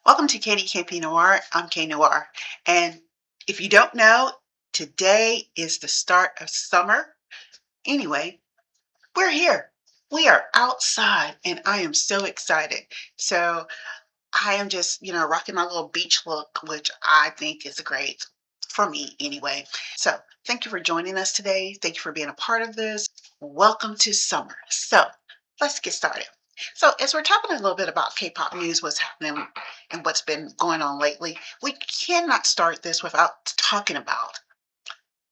Welcome to KDKP Noire. I'm K Noire. And if you don't know, today is the start of summer. Anyway, we're here. We are outside and I am so excited. So I am just, rocking my little beach look, which I think is great for me anyway. So thank you for joining us today. Thank you for being a part of this. Welcome to summer. So let's get started. So as we're talking a little bit about K-pop news, what's happening and what's been going on lately, we cannot start this without talking about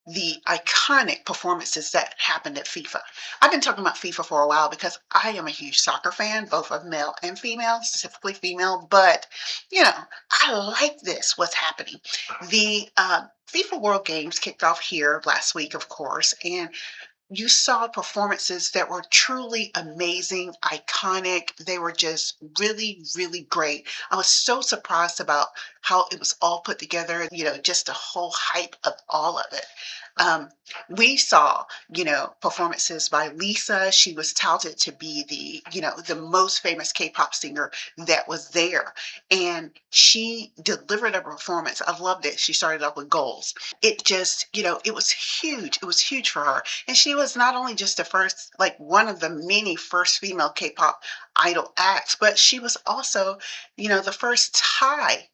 the iconic performances that happened at FIFA. I've been talking about FIFA for a while because I am a huge soccer fan, both of male and female, specifically female. But, I like what's happening. The FIFA World Games kicked off here last week, of course, and you saw performances that were truly amazing, iconic. They were just really, really great. I was so surprised about how it was all put together, just the whole hype of all of it. Um, we saw, performances by Lisa. She was touted to be the most famous K-pop singer that was there. And she delivered a performance. I loved it. She started off with goals. It just, it was huge. It was huge for her. And she was not only just the first, like one of the many first female K-pop idol acts, but she was also, the first Thai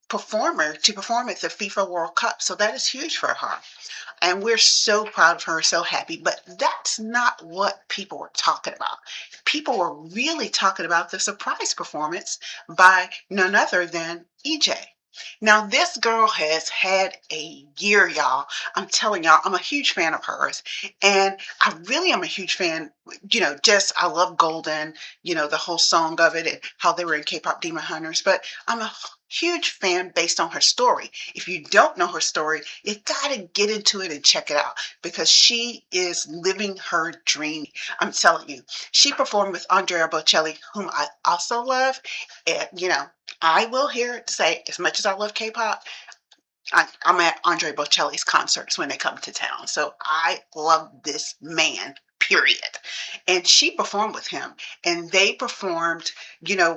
performer to perform at the FIFA World Cup. So that is huge for her. And we're so proud of her, so happy. But that's not what people were talking about. People were really talking about the surprise performance by none other than EJae. Now, this girl has had a year, y'all. I'm telling y'all, I'm a huge fan of hers. And I really am a huge fan, just I love Golden, the whole song of it and how they were in K-pop Demon Hunters. But I'm a huge fan based on her story. If you don't know her story, you got to get into it and check it out because she is living her dream. I'm telling you, she performed with Andrea Bocelli, whom I also love. And, I will hear to say, as much as I love K-pop, I'm at Andre Bocelli's concerts when they come to town. So I love this man, period. And she performed with him, and they performed,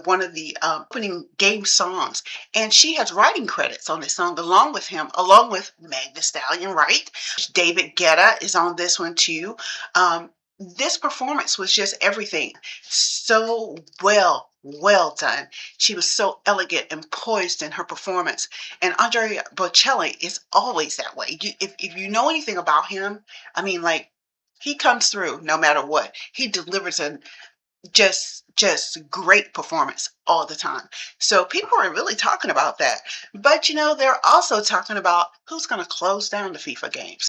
one of the opening game songs. And she has writing credits on this song along with him, along with Meg Thee Stallion, right? David Guetta is on this one too. This performance was just everything. So well done. She was so elegant and poised in her performance. And Andrea Bocelli is always that way. If you know anything about him, I mean, like, he comes through no matter what. He delivers a just great performance all the time. So people are really talking about that. But they're also talking about who's going to close down the FIFA games.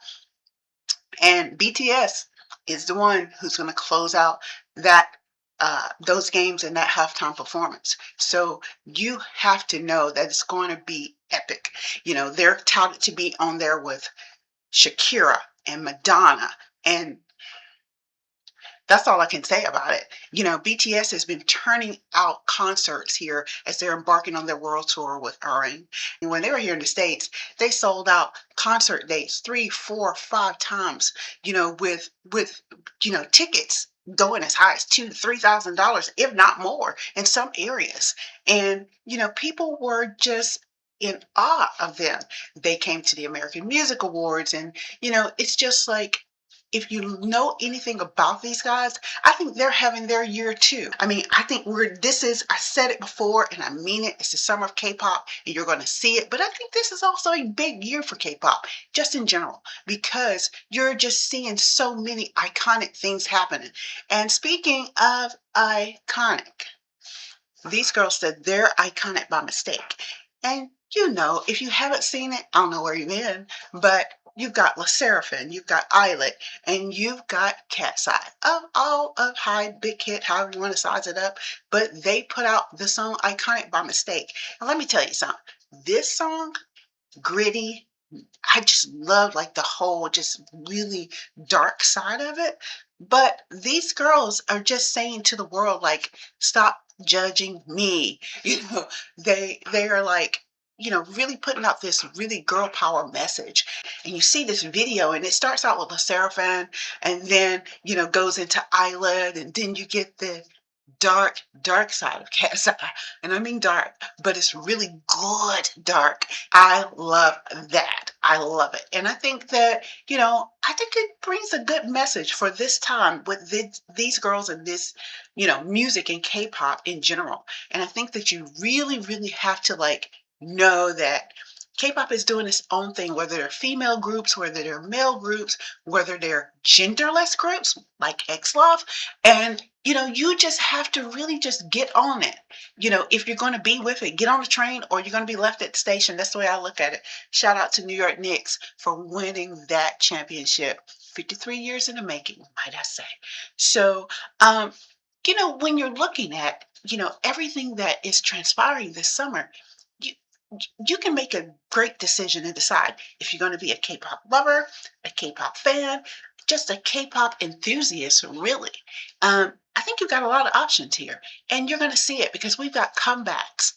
And BTS is the one who's going to close out that those games and that halftime performance. So you have to know that it's going to be epic. They're touted to be on there with Shakira and Madonna, and that's all I can say about it. BTS has been turning out concerts here as they're embarking on their world tour with Erin. And when they were here in the States, they sold out concert dates 3, 4, 5 times, with tickets going as high as $2,000 to $3,000, if not more, in some areas. And people were just in awe of them. They came to the American Music Awards, and it's just like, if you know anything about these guys, I think they're having their year too. I mean, I think I said it before and I mean it. It's the summer of K-pop and you're going to see it. But I think this is also a big year for K-pop, just in general, because you're just seeing so many iconic things happening. And speaking of iconic, these girls said they're iconic by mistake. And if you haven't seen it, I don't know where you've been, but you've got Serraffim, you've got ILLIT, and you've got Katesye. Of all of High Big Hit, however you want to size it up, but they put out the song Iconic by mistake. And let me tell you something. This song, gritty, I just love like the whole just really dark side of it. But these girls are just saying to the world, like, stop judging me. They are like, really putting out this really girl power message. And you see this video and it starts out with a Seraphim and then, goes into Island and then you get the dark side of Katesye, and I mean dark, but it's really good dark. I love that. I love it, and I think that, I think it brings a good message for this time with these girls and this, music and K-pop in general. And I think that you really, really have to like know that K-pop is doing its own thing, whether they're female groups, whether they're male groups, whether they're genderless groups like X-Love, and you just have to really just get on it. If you're going to be with it, get on the train or you're going to be left at the station. That's the way I look at it. Shout out to New York Knicks for winning that championship. 53 years in the making, might I say. So, when you're looking at, everything that is transpiring this summer, you you can make a great decision and decide if you're going to be a K-pop lover, a K-pop fan, just a K-pop enthusiast, really. I think you've got a lot of options here, and you're going to see it because we've got comebacks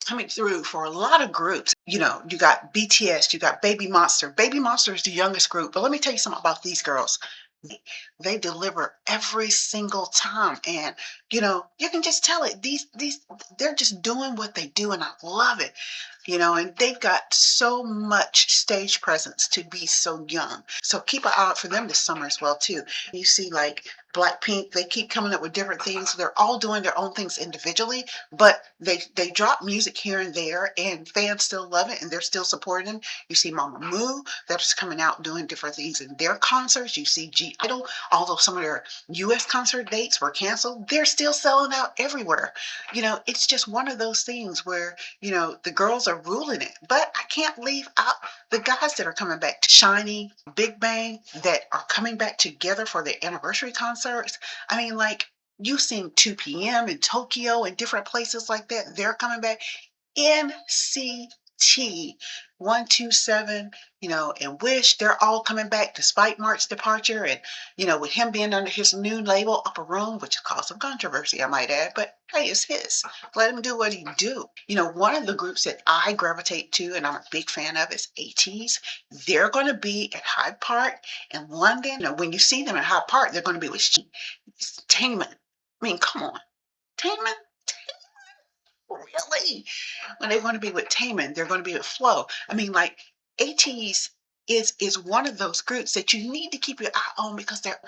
coming through for a lot of groups. You got BTS, you got Baby Monster. Baby Monster is the youngest group, but let me tell you something about these girls. They deliver every single time, and you can just tell it. These they're just doing what they do, and I love it. And they've got so much stage presence to be so young. So keep an eye out for them this summer as well too. You see like Blackpink, they keep coming up with different things. They're all doing their own things individually, but they drop music here and there, and fans still love it, and they're still supporting them. You see Mama Moo that's coming out doing different things in their concerts. You see G Idol, although some of their U.S. concert dates were canceled, they're still selling out everywhere. It's just one of those things where the girls are ruling it. But I can't leave out the guys that are coming back. Shinee, Big Bang, that are coming back together for their anniversary concerts. I mean, like, you've seen 2 p.m. in Tokyo and different places like that. They're coming back. NCT 127, and Wish, they're all coming back despite Mark's departure. And, with him being under his new label, Upper Room, which caused some controversy, I might add, but hey, it's his. Let him do what he do. One of the groups that I gravitate to and I'm a big fan of is ATEEZ. They're going to be at Hyde Park in London. When you see them at Hyde Park, they're going to be with Taemin. I mean, come on. Taemin? Really? When they want to be with Taemin, they're going to be with Flo. I mean, like ATEEZ is one of those groups that you need to keep your eye on because they're,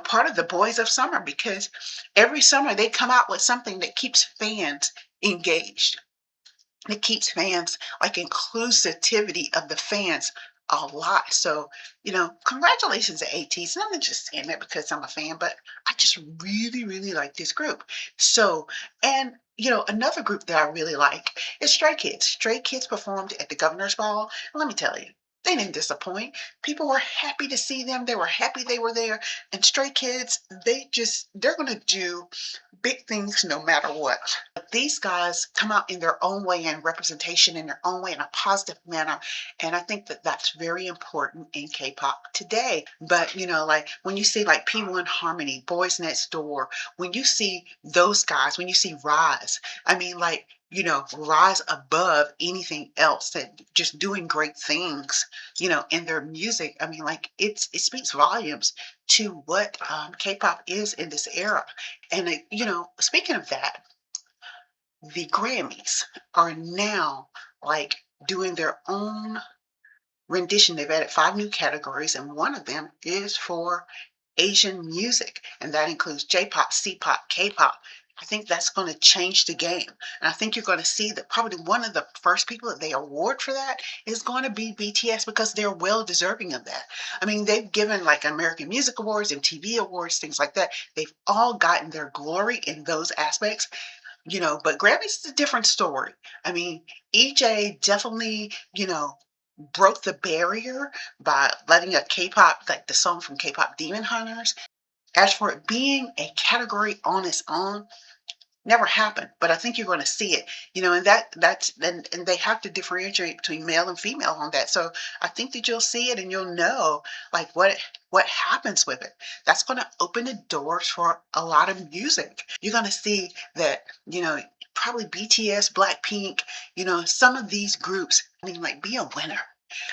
part of the boys of summer because every summer they come out with something that keeps fans engaged. It keeps fans like inclusivity of the fans a lot. So, congratulations to ATEEZ. And I'm not just saying that because I'm a fan, but I just really, really like this group. So, and another group that I really like is Stray Kids. Stray Kids performed at the Governor's Ball. And let me tell you, they didn't disappoint. People were happy to see them. They were happy they were there. And Stray Kids, they're going to do big things no matter what. These guys come out in their own way and representation in their own way in a positive manner. And I think that that's very important in K-pop today. But, like when you see like P1 Harmony, Boys Next Door, when you see those guys, when you see Rise, I mean, like, rise above anything else that just doing great things, in their music. I mean, like it speaks volumes to what K-pop is in this era. And, speaking of that, the Grammys are now like doing their own rendition. They've added 5 new categories, and one of them is for Asian music, and that includes J-pop, C-pop, K-pop. I think that's going to change the game. And I think you're going to see that probably one of the first people that they award for that is going to be BTS because they're well deserving of that. I mean, they've given like American Music Awards and TV awards, things like that. They've all gotten their glory in those aspects. But Grammys is a different story. I mean, EJae definitely, broke the barrier by letting a K-pop, like the song from K-pop Demon Hunters. As for it being a category on its own, never happened, but I think you're going to see it, and and they have to differentiate between male and female on that. So I think that you'll see it and you'll know like what happens with it. That's going to open the doors for a lot of music. You're going to see that, probably BTS, Blackpink, some of these groups, I mean, like be a winner.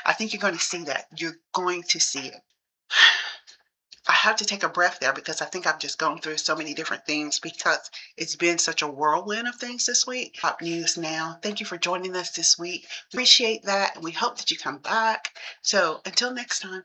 I think you're going to see that. You're going to see it. I have to take a breath there because I think I've just gone through so many different things because it's been such a whirlwind of things this week. Pop News now. Thank you for joining us this week. Appreciate that. And we hope that you come back. So until next time.